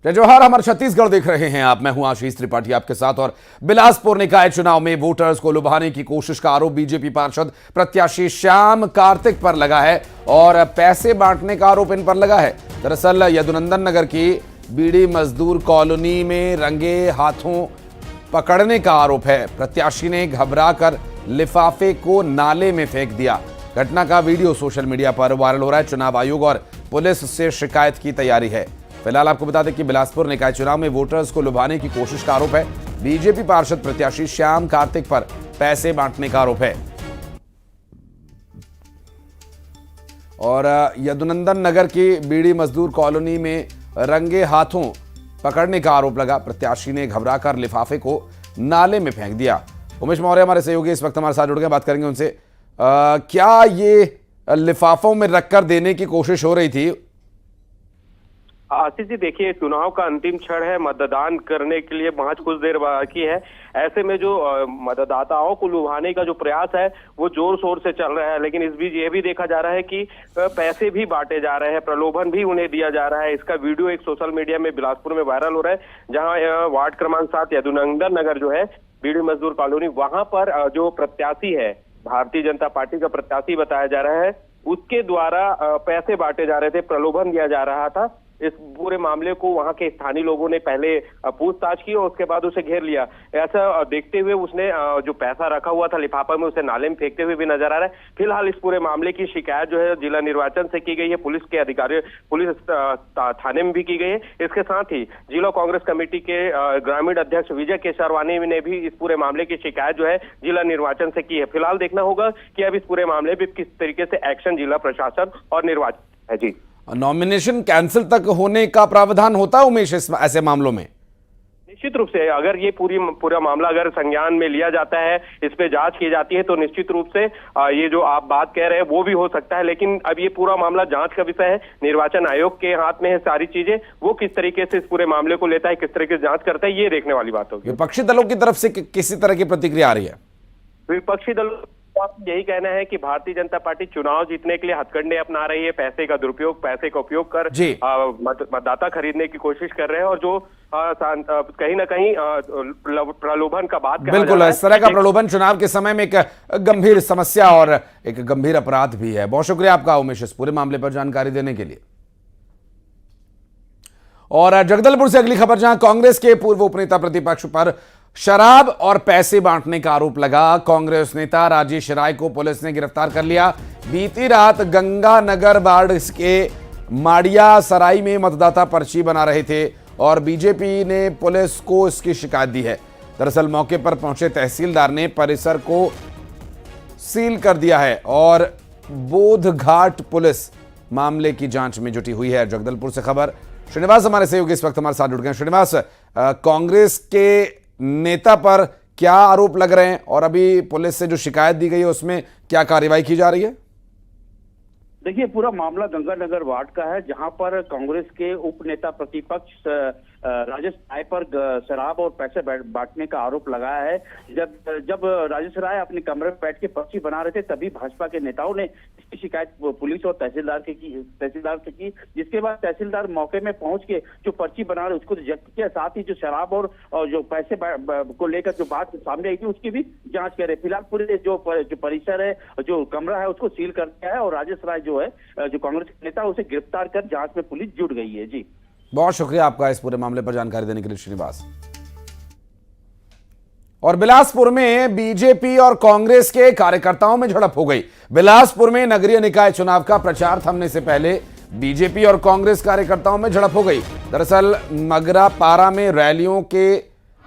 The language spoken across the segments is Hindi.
जय जवाहर, हमारे छत्तीसगढ़ देख रहे हैं आप। मैं हूं आशीष त्रिपाठी आपके साथ। और बिलासपुर निकाय चुनाव में वोटर्स को लुभाने की कोशिश का आरोप बीजेपी पार्षद प्रत्याशी श्याम कार्तिक पर लगा है और पैसे बांटने का आरोप इन पर लगा है। दरअसल यदुनंदन नगर की बीड़ी मजदूर कॉलोनी में रंगे हाथों पकड़ने का आरोप है। प्रत्याशी ने घबराकर लिफाफे को नाले में फेंक दिया। घटना का वीडियो सोशल मीडिया पर वायरल हो रहा है। चुनाव आयोग और पुलिस से शिकायत की तैयारी है। फिलहाल आपको बता दें कि बिलासपुर निकाय चुनाव में वोटर्स को लुभाने की कोशिश का आरोप है। बीजेपी पार्षद प्रत्याशी श्याम कार्तिक पर पैसे बांटने का आरोप है। और यदुनंदन नगर की बीड़ी मजदूर कॉलोनी में रंगे हाथों पकड़ने का आरोप लगा। प्रत्याशी ने घबराकर लिफाफे को नाले में फेंक दिया। उमेश मौर्य हमारे सहयोगी इस वक्त हमारे साथ जुड़ गए, बात करेंगे उनसे। क्या ये लिफाफों में रखकर देने की कोशिश हो रही थी? आशीष जी, देखिए, चुनाव का अंतिम क्षण है। मतदान करने के लिए महज कुछ देर बाकी है। ऐसे में जो मतदाताओं को लुभाने का जो प्रयास है वो जोर शोर से चल रहा है। लेकिन इस बीच ये भी देखा जा रहा है कि पैसे भी बांटे जा रहे हैं, प्रलोभन भी उन्हें दिया जा रहा है। इसका वीडियो एक सोशल मीडिया में बिलासपुर में वायरल हो रहा है, जहां वार्ड क्रमांक 7 यदुनंदन नगर जो है बीड़ी मजदूर कॉलोनी, वहां पर जो प्रत्याशी है, भारतीय जनता पार्टी का प्रत्याशी बताया जा रहा है, उसके द्वारा पैसे बांटे जा रहे थे, प्रलोभन दिया जा रहा था। इस पूरे मामले को वहां के स्थानीय लोगों ने पहले पूछताछ की और उसके बाद उसे घेर लिया। ऐसा देखते हुए उसने जो पैसा रखा हुआ था लिफाफा में, उसे नाले में फेंकते हुए भी नजर आ रहा है। फिलहाल इस पूरे मामले की शिकायत जो है जिला निर्वाचन से की गई है, पुलिस के अधिकारी, पुलिस थाने में भी की गई है। इसके साथ ही जिला कांग्रेस कमेटी के ग्रामीण अध्यक्ष विजय केसरवानी ने भी इस पूरे मामले की शिकायत जो है जिला निर्वाचन से की है। फिलहाल देखना होगा कि अब इस पूरे मामले में किस तरीके से एक्शन जिला प्रशासन और निर्वाचन है। जी, नॉमिनेशन कैंसिल तक होने का प्रावधान होता है उमेश ऐसे मामलों में? निश्चित रूप से अगर ये पूरा मामला अगर संज्ञान में लिया जाता है, इस पे जांच की जाती है, तो निश्चित रूप से ये जो आप बात कह रहे हैं वो भी हो सकता है। लेकिन अब ये पूरा मामला जांच का विषय है। निर्वाचन आयोग के हाथ में है सारी चीजें। वो किस तरीके से इस पूरे मामले को लेता है, किस तरीके से जांच करता है, ये देखने वाली बात होगी। विपक्षी दलों की तरफ से किसी तरह की प्रतिक्रिया आ रही है? विपक्षी दलों यही कहना है कि भारतीय जनता पार्टी चुनाव जीतने के लिए हथकंडे अपना रही है, पैसे का दुरुपयोग, पैसे का उपयोग कर मतदाता खरीदने की कोशिश कर रहे हैं। और जो कहीं ना कहीं प्रलोभन का बात बिल्कुल, इस तरह का प्रलोभन चुनाव के समय में एक गंभीर समस्या और एक गंभीर अपराध भी है। बहुत शुक्रिया आपका उमेश इस पूरे मामले पर जानकारी देने के लिए। और जगदलपुर से अगली खबर, जहां कांग्रेस के पूर्व उपनेता प्रतिपक्ष पर शराब और पैसे बांटने का आरोप लगा। कांग्रेस नेता राजेश राय को पुलिस ने गिरफ्तार कर लिया। बीती रात गंगानगर वार्ड के माड़िया सराई में मतदाता पर्ची बना रहे थे और बीजेपी ने पुलिस को इसकी शिकायत दी है। दरअसल मौके पर पहुंचे तहसीलदार ने परिसर को सील कर दिया है और बोधघाट पुलिस मामले की जांच में जुटी हुई है। जगदलपुर से खबर, श्रीनिवास हमारे सहयोगी इस वक्त हमारे साथ जुड़ गए। श्रीनिवास, कांग्रेस के नेता पर क्या आरोप लग रहे हैं और अभी पुलिस से जो शिकायत दी गई है उसमें क्या कार्रवाई की जा रही है? देखिए, पूरा मामला गंगानगर वार्ड का है, जहां पर कांग्रेस के उप नेता प्रतिपक्ष राजेश राय पर शराब और पैसे बांटने का आरोप लगाया है। जब राजेश राय अपने कमरे में बैठ के पर्ची बना रहे थे, तभी भाजपा के नेताओं ने इसकी शिकायत पुलिस और तहसीलदार से की, जिसके बाद तहसीलदार मौके में पहुंच के जो पर्ची बना रहे उसको रिजेक्ट किया। साथ ही जो शराब और जो पैसे को लेकर जो बात सामने आई थी उसकी भी जांच कर रहे। फिलहाल पूरे जो परिसर है, जो कमरा है, उसको सील कर दिया है और राजेश राय जो है, जो कांग्रेस के नेता, उसे गिरफ्तार कर जांच में पुलिस जुट गई है। जी, बहुत शुक्रिया आपका इस पूरे मामले पर जानकारी देने के लिए श्रीनिवास। और बिलासपुर में बीजेपी और कांग्रेस के कार्यकर्ताओं में झड़प हो गई। बिलासपुर में नगरीय निकाय चुनाव का प्रचार थमने से पहले बीजेपी और कांग्रेस कार्यकर्ताओं में झड़प हो गई। दरअसल मगरा पारा में रैलियों के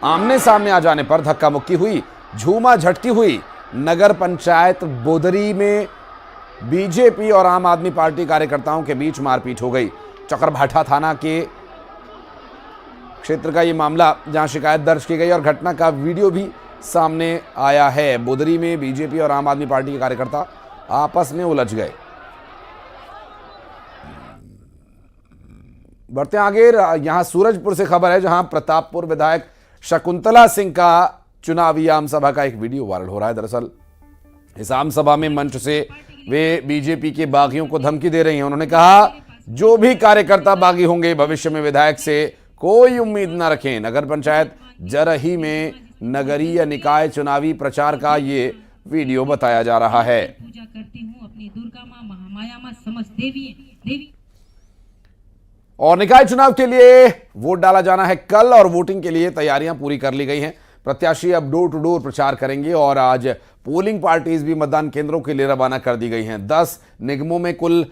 आमने सामने आ जाने पर धक्का मुक्की हुई, झूमा झटकी हुई। नगर पंचायत बोदरी में बीजेपी और आम आदमी पार्टी कार्यकर्ताओं के बीच मारपीट हो गई। चकरभाठा थाना के क्षेत्र का यह मामला, जहां शिकायत दर्ज की गई और घटना का वीडियो भी सामने आया है। बोदरी में बीजेपी और आम आदमी पार्टी के कार्यकर्ता आपस में उलझ गए। बढ़ते आगे, यहां सूरजपुर से खबर है, जहां प्रतापपुर विधायक शकुंतला सिंह का चुनावी आम सभा का एक वीडियो वायरल हो रहा है। दरअसल इस आम सभा में मंच से वे बीजेपी के बागियों को धमकी दे रही हैं। उन्होंने कहा, जो भी कार्यकर्ता बागी होंगे भविष्य में विधायक से कोई उम्मीद न रखें। नगर पंचायत जरही में नगरीय निकाय चुनावी प्रचार का ये वीडियो बताया जा रहा है। पूजा करती हूँ अपनी दुर्गा माँ, महामाया माँ, समस्त देवी। और निकाय चुनाव के लिए वोट डाला जाना है कल और वोटिंग के लिए तैयारियां पूरी कर ली गई हैं। प्रत्याशी अब डोर टू डोर प्रचार करेंगे और आज पोलिंग पार्टीज भी मतदान केंद्रों के लिए रवाना कर दी गई हैं। 10 निगमों में कुल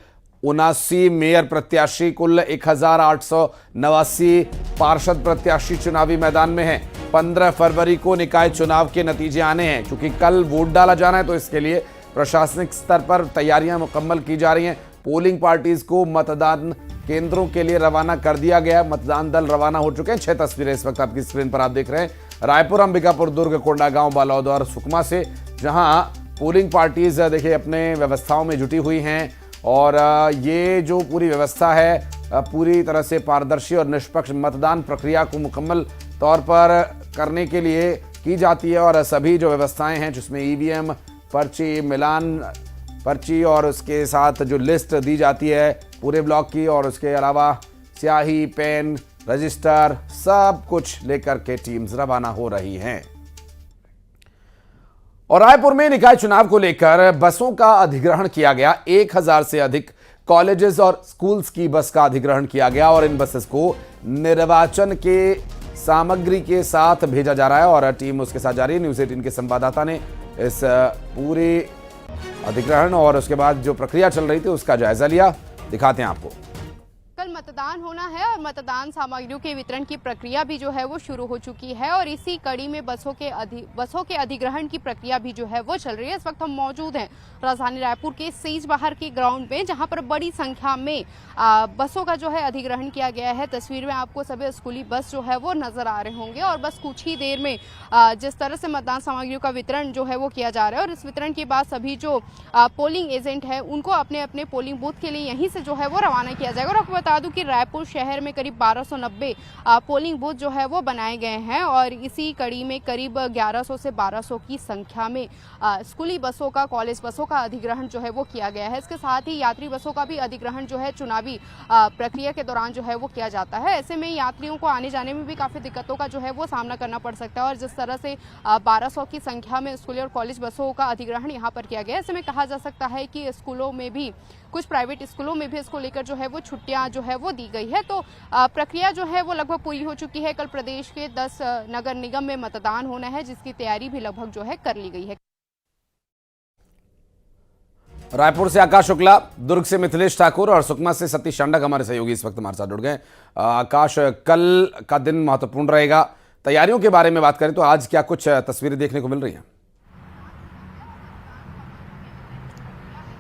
79 मेयर प्रत्याशी, कुल 1889 पार्षद प्रत्याशी चुनावी मैदान में हैं। 15 फरवरी को निकाय चुनाव के नतीजे आने हैं। क्योंकि कल वोट डाला जाना है तो इसके लिए प्रशासनिक स्तर पर तैयारियां मुकम्मल की जा रही हैं। पोलिंग पार्टीज को मतदान केंद्रों के लिए रवाना कर दिया गया। मतदान दल रवाना हो चुके हैं। 6 तस्वीरें इस वक्त आपकी स्क्रीन पर आप देख रहे हैं रायपुर, अंबिकापुर, दुर्ग, कोंडागांव, बालोद और सुकमा से, जहां पोलिंग पार्टीज देखिए अपने व्यवस्थाओं में जुटी हुई हैं। और ये जो पूरी व्यवस्था है पूरी तरह से पारदर्शी और निष्पक्ष मतदान प्रक्रिया को मुकम्मल तौर पर करने के लिए की जाती है। और सभी जो व्यवस्थाएं हैं जिसमें ईवीएम, पर्ची, मिलान पर्ची और उसके साथ जो लिस्ट दी जाती है पूरे ब्लॉक की, और उसके अलावा स्याही, पेन, रजिस्टर, सब कुछ लेकर के टीम्स रवाना हो रही हैं। और रायपुर में निकाय चुनाव को लेकर बसों का अधिग्रहण किया गया। 1000 से अधिक कॉलेजेस और स्कूल्स की बस का अधिग्रहण किया गया और इन बसेस को निर्वाचन के सामग्री के साथ भेजा जा रहा है और टीम उसके साथ जा रही है। न्यूज़ 18 के संवाददाता ने इस पूरे अधिग्रहण और उसके बाद जो प्रक्रिया चल रही थी उसका जायजा लिया। दिखाते हैं आपको। कल मतदान होना है और मतदान सामग्रियों के वितरण की प्रक्रिया भी जो है वो शुरू हो चुकी है और इसी कड़ी में बसों के अधिग्रहण की प्रक्रिया भी जो है वो चल रही है। इस वक्त हम मौजूद हैं राजधानी रायपुर के सेज बाहर के ग्राउंड में, जहां पर बड़ी संख्या में बसों का जो है अधिग्रहण किया गया है। तस्वीर में आपको सभी स्कूली बस जो है वो नजर आ रहे होंगे और बस कुछ ही देर में जिस तरह से मतदान सामग्रियों का वितरण जो है वो किया जा रहा है और इस वितरण के बाद सभी जो पोलिंग एजेंट है उनको अपने अपने पोलिंग बूथ के लिए यहीं से जो है वो रवाना किया जाएगा। और आपको बता दूं कि रायपुर शहर में करीब 1290 पोलिंग बूथ जो है वो बनाए गए हैं और इसी कड़ी में करीब 1100 से 1200 की संख्या में स्कूली बसों का, कॉलेज बसों का अधिग्रहण जो है वो किया गया है। इसके साथ ही यात्री बसों का भी अधिग्रहण जो है चुनावी प्रक्रिया के दौरान जो है वो किया जाता है। ऐसे में यात्रियों को आने जाने में भी काफी दिक्कतों का जो है वो सामना करना पड़ सकता है और जिस तरह से 1200 की संख्या में स्कूली और कॉलेज बसों का अधिग्रहण यहाँ पर किया गया। ऐसे में कहा जा सकता है कि स्कूलों में भी, कुछ प्राइवेट स्कूलों में भी इसको लेकर जो है वो छुट्टियां जो है वो दी गई है। तो प्रक्रिया जो है वो लगभग पूरी हो चुकी है। कल प्रदेश के 10 नगर निगम में मतदान होना है जिसकी तैयारी भी लगभग जो है कर ली गई है। रायपुर से आकाश शुक्ला, दुर्ग से मिथिलेश ठाकुर और सुकमा से सतीश शांडक हमारे सहयोगी इस वक्त हमारे साथ जुड़ गए। आकाश, कल का दिन महत्वपूर्ण रहेगा। तैयारियों के बारे में बात करें तो आज क्या कुछ तस्वीरें देखने को मिल रही हैं?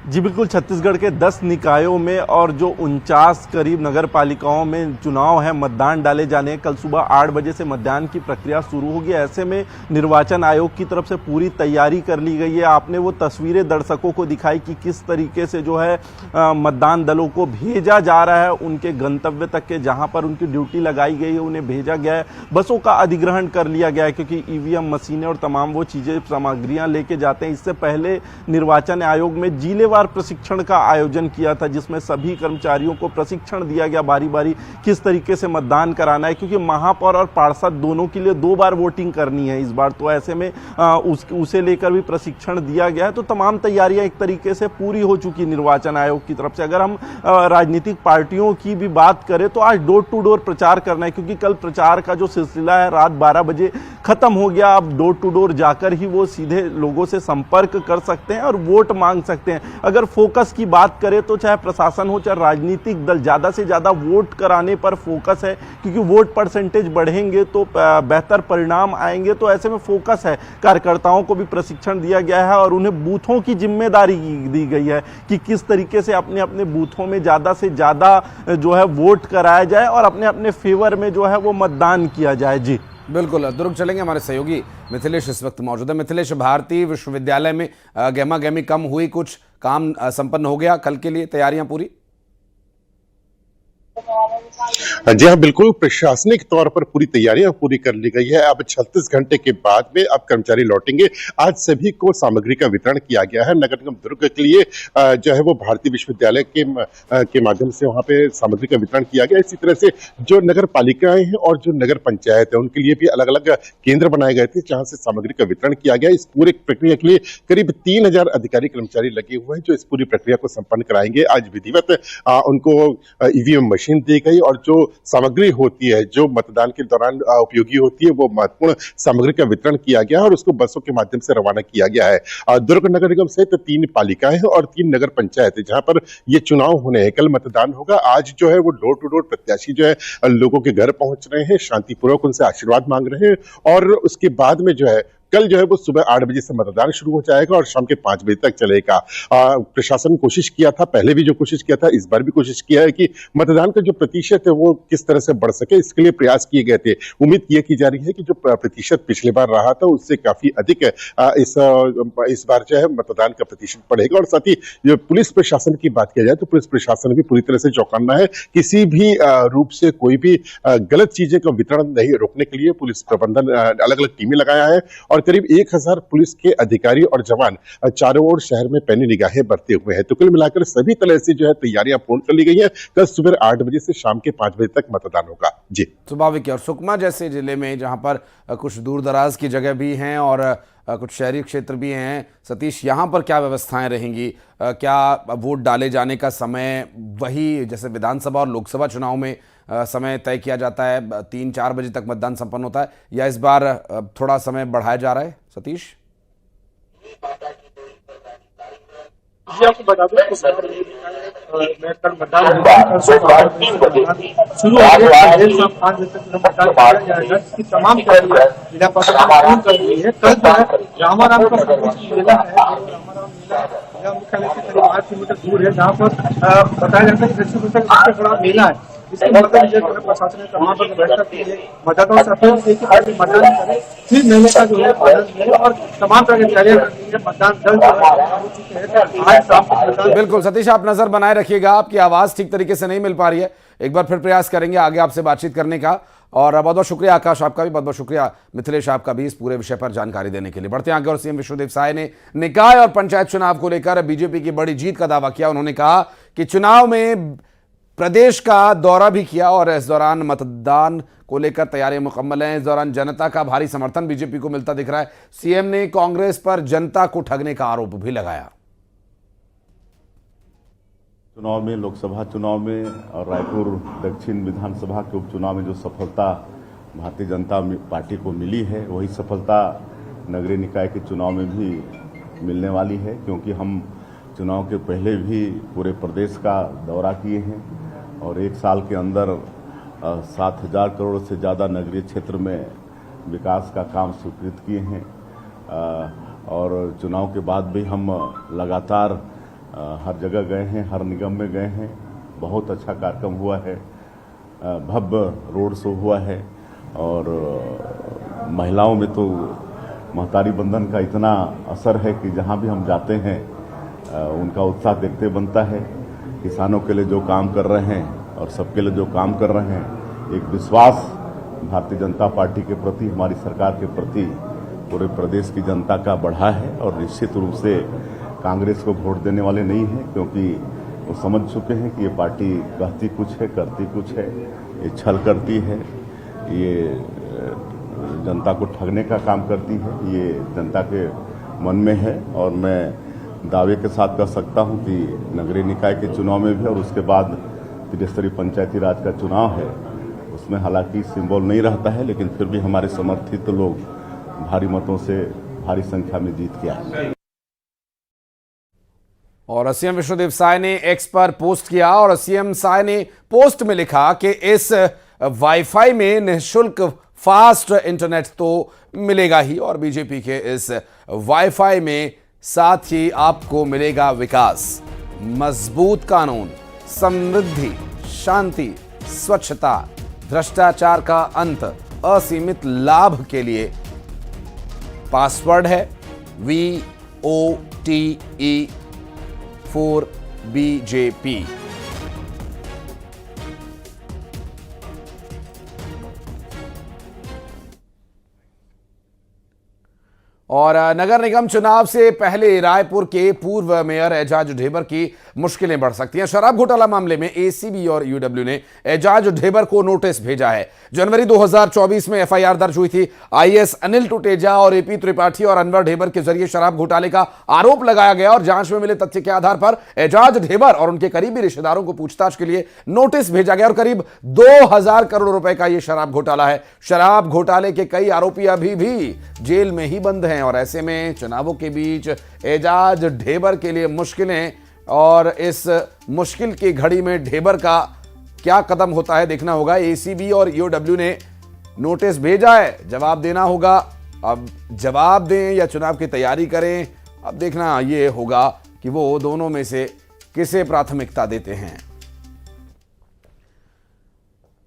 जी बिल्कुल, छत्तीसगढ़ के 10 निकायों में और जो 49 करीब नगर पालिकाओं में चुनाव है, मतदान डाले जाने। कल सुबह 8 बजे से मतदान की प्रक्रिया शुरू होगी। ऐसे में निर्वाचन आयोग की तरफ से पूरी तैयारी कर ली गई है। आपने वो तस्वीरें दर्शकों को दिखाई कि किस तरीके से जो है मतदान दलों को भेजा जा रहा है उनके गंतव्य तक के, जहां पर उनकी ड्यूटी लगाई गई है उन्हें भेजा गया है। बसों का अधिग्रहण कर लिया गया है क्योंकि ईवीएम मशीनें और तमाम वो चीजें, सामग्रियां लेके जाते हैं। इससे पहले निर्वाचन आयोग में जिलेवार प्रशिक्षण का आयोजन किया था जिसमें सभी कर्मचारियों को प्रशिक्षण दिया गया बारी बारी किस तरीके से मतदान कराना है, क्योंकि महापौर और पार्षद दोनों के लिए 2 बार वोटिंग करनी है इस बार। तो ऐसे में उसे लेकर भी प्रशिक्षण दिया गया है। तो तमाम तैयारियां एक तरीके से पूरी हो चुकी निर्वाचन आयोग की तरफ से। अगर हम राजनीतिक पार्टियों की भी बात करें तो आज डोर टू डोर प्रचार करना है, क्योंकि कल प्रचार का जो सिलसिला है रात 12 बजे खत्म हो गया। अब डोर टू डोर जाकर ही वो सीधे लोगों से संपर्क कर सकते हैं और वोट मांग सकते हैं। अगर फोकस की बात करें तो चाहे प्रशासन हो चाहे राजनीतिक दल, ज्यादा से ज्यादा वोट कराने पर फोकस है, क्योंकि वोट परसेंटेज बढ़ेंगे तो बेहतर परिणाम आएंगे। तो ऐसे में फोकस है। कार्यकर्ताओं को भी प्रशिक्षण दिया गया है और उन्हें बूथों की जिम्मेदारी दी गई है कि किस तरीके से अपने अपने बूथों में ज्यादा से ज्यादा जो है वोट कराया जाए और अपने अपने फेवर में जो है वो मतदान किया जाए। जी बिल्कुल, दुर्ग चलेंगे, हमारे सहयोगी मिथिलेश इस वक्त मौजूद है। मिथिलेश, भारतीय विश्वविद्यालय में गहमा गहमी कम हुई, कुछ काम संपन्न हो गया, कल के लिए तैयारियां पूरी? जी हाँ, बिल्कुल प्रशासनिक तौर पर पूरी तैयारियां पूरी कर ली गई है। अब 36 घंटे के बाद में अब कर्मचारी लौटेंगे। आज सभी को सामग्री का वितरण किया गया है। नगर निगम दुर्ग के लिए जो है वो भारतीय विश्वविद्यालय के माध्यम से वहां पे सामग्री का वितरण किया गया। इसी तरह से जो नगर पालिकाएं हैं और जो नगर पंचायत है उनके लिए भी अलग अलग केंद्र बनाए गए थे जहां से सामग्री का वितरण किया गया। इस पूरे प्रक्रिया के लिए करीब 3000 अधिकारी कर्मचारी लगे हुए हैं जो इस पूरी प्रक्रिया को संपन्न कराएंगे। आज विधिवत उनको ईवीएम मशीन दी गई और जो सामग्री होती है जो मतदान के दौरान उपयोगी होती है वो महत्वपूर्ण सामग्री का वितरण किया गया और उसको बसों के माध्यम से रवाना किया गया है। दुर्ग नगर निगम सहित 3 पालिकाएं हैं और 3 नगर पंचायत है जहां पर ये चुनाव होने हैं। कल मतदान होगा। आज जो है वो डोर टू डोर प्रत्याशी जो है लोगों के घर पहुंच रहे हैं, शांतिपूर्वक उनसे आशीर्वाद मांग रहे हैं और उसके बाद में जो है कल जो है वो सुबह 8 बजे से मतदान शुरू हो जाएगा और शाम के 5 बजे तक चलेगा। प्रशासन ने कोशिश किया था, पहले भी जो कोशिश किया था, इस बार भी कोशिश किया है कि मतदान का जो प्रतिशत है वो किस तरह से बढ़ सके, इसके लिए प्रयास किए गए थे। उम्मीद ये की जा रही है कि जो प्रतिशत पिछले बार रहा था उससे काफी अधिक इस बार जो है मतदान का प्रतिशत बढ़ेगा। और साथ ही जो पुलिस प्रशासन की बात की जाए तो पुलिस प्रशासन भी पूरी तरह से चौकन्ना है। किसी भी रूप से कोई भी गलत चीजें का वितरण नहीं रोकने के लिए पुलिस प्रबंधन अलग अलग टीमें लगाया है और करीब 1000 पुलिस के अधिकारी और जवान चारों ओर शहर में पैनी निगाहें बरते हुए हैं। तो कुल मिलाकर सभी तरह से जो है तैयारियां पूर्ण कर ली गई हैं। कल सुबह 8 बजे से शाम के 5 बजे तक मतदान होगा। जी स्वाभाविक है। और सुकमा जैसे जिले में जहां पर कुछ दूर दराज की जगह भी हैं और कुछ शहरी क्षेत्र भी हैं, सतीश, यहाँ पर क्या व्यवस्थाएं रहेंगी? क्या वोट डाले जाने का समय वही जैसे विधानसभा और लोकसभा चुनाव में समय तय किया जाता है, 3-4 बजे तक मतदान संपन्न होता है, या इस बार थोड़ा समय बढ़ाया जा रहा है? सतीश, जी आपको बता दूं मैं कल मतदान शुरू हो गया। देर शाम 5 बजे तक मतदान किया जाएगा। इसकी तमाम तैयारियां जिला प्रशासन पूर्ण कर रही है। कल जो है रामाराम का मेला है, रामाराम मेला जिला मुख्यालय से करीब 8 किलोमीटर दूर है, जहाँ पर बताया जाता है कि दक्षिण में सबसे बड़ा मेला है। इसके मतलब प्रशासन ने तमाम पर व्यवस्था की है। मतदाताओं से अपील की कि मतदान करें, फिर मेले का जो है आनंद लें और तमाम तरह की तैयारियां कर दी है। मतदान दल हो चुके हैं। आज शाम बिल्कुल सतीश, आप नजर बनाए रखिएगा। आपकी आवाज ठीक तरीके से नहीं मिल पा रही है, एक बार फिर प्रयास करेंगे आगे आपसे बातचीत करने का। और बहुत बहुत शुक्रिया आकाश, आपका भी बहुत बहुत शुक्रिया मिथिलेश, आपका भी इस पूरे विषय पर जानकारी देने के लिए। बढ़ते आगे। और सीएम विश्वदेव साय ने निकाय और पंचायत चुनाव को लेकर बीजेपी की बड़ी जीत का दावा किया। उन्होंने कहा कि चुनाव में प्रदेश का दौरा भी किया और इस दौरान मतदान को लेकर तैयारियां मुकम्मल हैं। इस दौरान जनता का भारी समर्थन बीजेपी को मिलता दिख रहा है। सीएम ने कांग्रेस पर जनता को ठगने का आरोप भी लगाया। चुनाव में, लोकसभा चुनाव में और रायपुर दक्षिण विधानसभा के उपचुनाव में जो सफलता भारतीय जनता पार्टी को मिली है, वही सफलता नगरीय निकाय के चुनाव में भी मिलने वाली है, क्योंकि हम चुनाव के पहले भी पूरे प्रदेश का दौरा किए हैं और 1 साल के अंदर 7000 करोड़ से ज़्यादा नगरीय क्षेत्र में विकास का काम स्वीकृत किए हैं। और चुनाव के बाद भी हम लगातार हर जगह गए हैं, हर निगम में गए हैं। बहुत अच्छा कार्यक्रम हुआ है, भव्य रोड शो हुआ है और महिलाओं में तो महतारी बंधन का इतना असर है कि जहां भी हम जाते हैं उनका उत्साह देखते बनता है। किसानों के लिए जो काम कर रहे हैं और सबके लिए जो काम कर रहे हैं, एक विश्वास भारतीय जनता पार्टी के प्रति, हमारी सरकार के प्रति पूरे प्रदेश की जनता का बढ़ा है। और निश्चित रूप से कांग्रेस को वोट देने वाले नहीं हैं, क्योंकि वो समझ चुके हैं कि ये पार्टी कहती कुछ है, करती कुछ है, ये छल करती है, ये जनता को ठगने का काम करती है, ये जनता के मन में है। और मैं दावे के साथ कह सकता हूं कि नगरीय निकाय के चुनाव में भी और उसके बाद त्रिस्तरीय पंचायती राज का चुनाव है, उसमें हालांकि सिंबल नहीं रहता है, लेकिन फिर भी हमारे समर्थित लोग भारी मतों से भारी संख्या में जीत के आए। और सीएम विश्वदेव साय ने एक्स पर पोस्ट किया और सीएम साय ने पोस्ट में लिखा कि इस वाईफाई में निःशुल्क फास्ट इंटरनेट तो मिलेगा ही, और बीजेपी के इस वाईफाई में साथ ही आपको मिलेगा विकास, मजबूत कानून, समृद्धि, शांति, स्वच्छता, भ्रष्टाचार का अंत, असीमित लाभ के लिए पासवर्ड है VOTE4BJP। और नगर निगम चुनाव से पहले रायपुर के पूर्व मेयर एजाज ढेबर की मुश्किलें बढ़ सकती हैं। शराब घोटाला मामले में एसीबी और यूडब्ल्यू ने एजाज ढेबर को नोटिस भेजा है। जनवरी 2024 में एफआईआर दर्ज हुई थी। आईएएस अनिल टुटेजा और एपी त्रिपाठी और अनवर ढेबर के जरिए शराब घोटाले का आरोप लगाया गया और जांच में मिले तथ्य के आधार पर एजाज ढेबर और उनके करीबी रिश्तेदारों को पूछताछ के लिए नोटिस भेजा गया और करीब 2000 करोड़ रुपए का यह शराब घोटाला है। शराब घोटाले के कई आरोपी अभी भी जेल में ही बंद हैं और ऐसे में चुनावों के बीच एजाज ढेबर के लिए मुश्किलें, और इस मुश्किल की घड़ी में ढेबर का क्या कदम होता है देखना होगा। एसीबी और यूडब्ल्यू ने नोटिस भेजा है, जवाब देना होगा। अब जवाब दें या चुनाव की तैयारी करें, अब देखना यह होगा कि वो दोनों में से किसे प्राथमिकता देते हैं।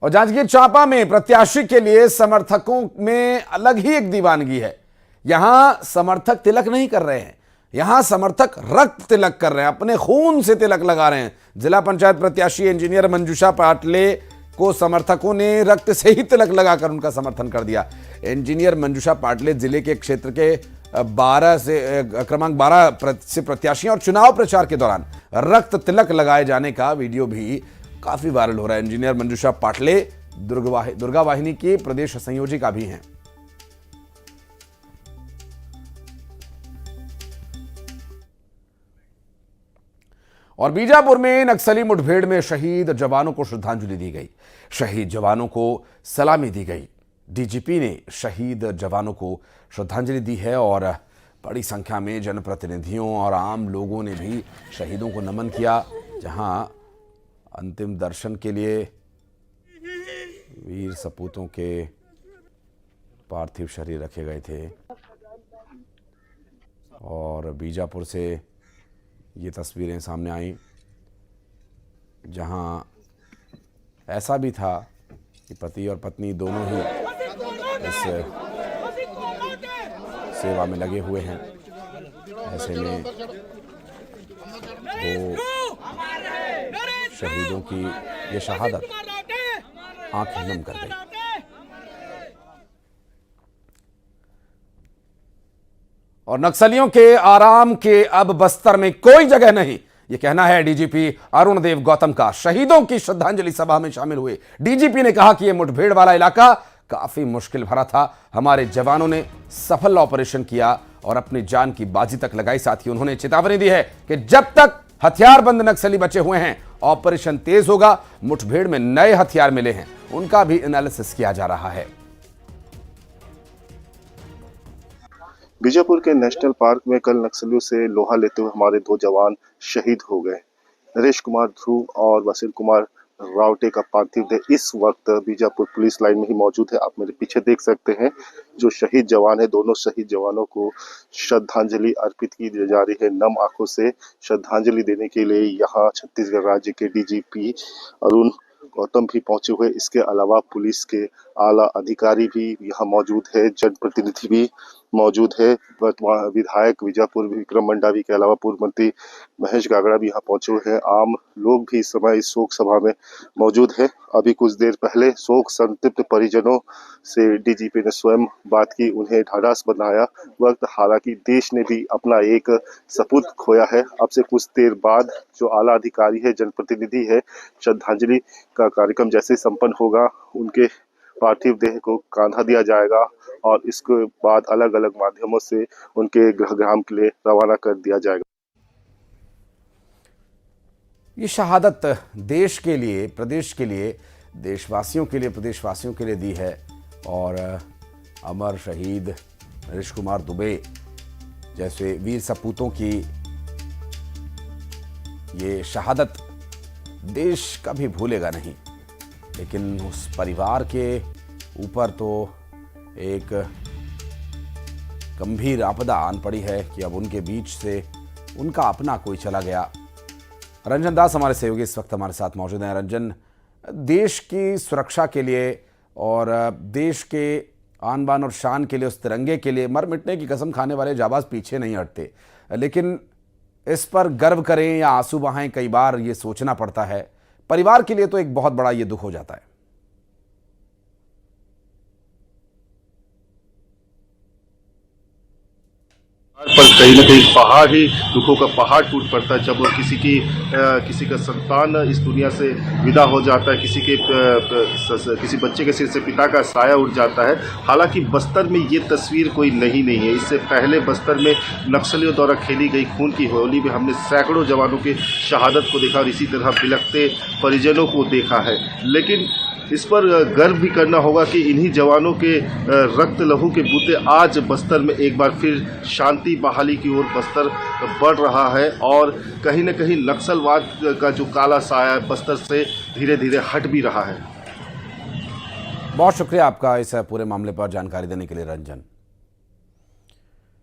और जांजगीर चांपा में प्रत्याशी के लिए समर्थकों में अलग ही एक दीवानगी है। यहां समर्थक तिलक नहीं कर रहे हैं, यहां समर्थक रक्त तिलक कर रहे हैं, अपने खून से तिलक लगा रहे हैं। जिला पंचायत प्रत्याशी इंजीनियर मंजूषा पाटले को समर्थकों ने रक्त से ही तिलक लगाकर उनका समर्थन कर दिया। इंजीनियर मंजूषा पाटले जिले के क्षेत्र के क्रमांक 12 से प्रत्याशी और चुनाव प्रचार के दौरान रक्त तिलक लगाए जाने का वीडियो भी काफी वायरल हो रहा है। इंजीनियर मंजूषा पाटले दुर्गा वाहिनी की प्रदेश संयोजिका भी हैं। और बीजापुर में नक्सली मुठभेड़ में शहीद जवानों को श्रद्धांजलि दी गई, शहीद जवानों को सलामी दी गई। डीजीपी ने शहीद जवानों को श्रद्धांजलि दी है और बड़ी संख्या में जनप्रतिनिधियों और आम लोगों ने भी शहीदों को नमन किया। जहां अंतिम दर्शन के लिए वीर सपूतों के पार्थिव शरीर रखे गए थे। और बीजापुर से ये तस्वीरें सामने आई जहां ऐसा भी था कि पति और पत्नी दोनों ही इस सेवा में लगे हुए हैं। ऐसे में दो शहीदों की ये शहादत आंखें नम कर गई। और नक्सलियों के आराम के अब बस्तर में कोई जगह नहीं, यह कहना है डीजीपी अरुण देव गौतम का। शहीदों की श्रद्धांजलि सभा में शामिल हुए डीजीपी ने कहा कि यह मुठभेड़ वाला इलाका काफी मुश्किल भरा था। हमारे जवानों ने सफल ऑपरेशन किया और अपनी जान की बाजी तक लगाई। साथ ही उन्होंने चेतावनी दी है कि जब तक हथियारबंद नक्सली बचे हुए हैं ऑपरेशन तेज होगा। मुठभेड़ में नए हथियार मिले हैं, उनका भी एनालिसिस किया जा रहा है। बीजापुर के नेशनल पार्क में कल नक्सलियों से लोहा लेते हुए हमारे 2 जवान शहीद हो गए। नरेश कुमार ध्रुव और वसील कुमार रावटे का पार्थिव देह इस वक्त बीजापुर पुलिस लाइन में ही मौजूद है। आप मेरे पीछे देख सकते हैं जो शहीद जवान है, दोनों शहीद जवानों को श्रद्धांजलि अर्पित की जा रही है। नम आंखों से श्रद्धांजलि देने के लिए यहाँ छत्तीसगढ़ राज्य के डीजीपी अरुण गौतम भी पहुंचे हुए। इसके अलावा पुलिस के आला अधिकारी भी यहाँ मौजूद है, जनप्रतिनिधि भी मौजूद है। विधायक बीजापुर विक्रम मंडावी के अलावा पूर्व मंत्री महेश गागड़ा भी यहाँ पहुंचे हुए हैं। आम लोग भी इस समय इस शोक सभा में मौजूद है। अभी कुछ देर पहले शोक संतप्त परिजनों से डीजीपी ने स्वयं बात की, उन्हें ढाढ़स बंधाया वक्त। हालांकि देश ने भी अपना एक सपूत खोया है। अब से कुछ देर बाद जो आला अधिकारी है, जनप्रतिनिधि है, श्रद्धांजलि का कार्यक्रम जैसे संपन्न होगा उनके पार्थिव देह को कांधा दिया जाएगा और इसके बाद अलग अलग माध्यमों से उनके गृहग्राम के लिए रवाना कर दिया जाएगा। ये शहादत देश के लिए, प्रदेश के लिए, देशवासियों के लिए, प्रदेशवासियों के लिए दी है। और अमर शहीद नरेश कुमार दुबे जैसे वीर सपूतों की ये शहादत देश कभी भूलेगा नहीं। लेकिन उस परिवार के ऊपर तो एक गंभीर आपदा आन पड़ी है कि अब उनके बीच से उनका अपना कोई चला गया। रंजन दास हमारे सहयोगी इस वक्त हमारे साथ मौजूद हैं। रंजन, देश की सुरक्षा के लिए और देश के आन बान और शान के लिए, उस तिरंगे के लिए मर मिटने की कसम खाने वाले जाबाज पीछे नहीं हटते, लेकिन इस पर गर्व करें या आंसू बहाएं, कई बार ये सोचना पड़ता है। परिवार के लिए तो एक बहुत बड़ा ये दुख हो जाता है। पर कहीं ना कहीं पहाड़ ही दुखों का पहाड़ टूट पड़ता है जब किसी का संतान इस दुनिया से विदा हो जाता है, किसी बच्चे के सिर से पिता का साया उड़ जाता है। हालांकि बस्तर में ये तस्वीर कोई नहीं है। इससे पहले बस्तर में नक्सलियों द्वारा खेली गई खून की होली में हमने सैकड़ों जवानों की शहादत को देखा और इसी तरह बिलखते परिजनों को देखा है। लेकिन इस पर गर्व भी करना होगा कि इन्हीं जवानों के रक्त लहू के बूते आज बस्तर में एक बार फिर शांति बहाली की ओर बस्तर बढ़ रहा है और कहीं न कहीं नक्सलवाद का जो काला साया बस्तर से धीरे धीरे हट भी रहा है। बहुत शुक्रिया आपका इस पूरे मामले पर जानकारी देने के लिए रंजन।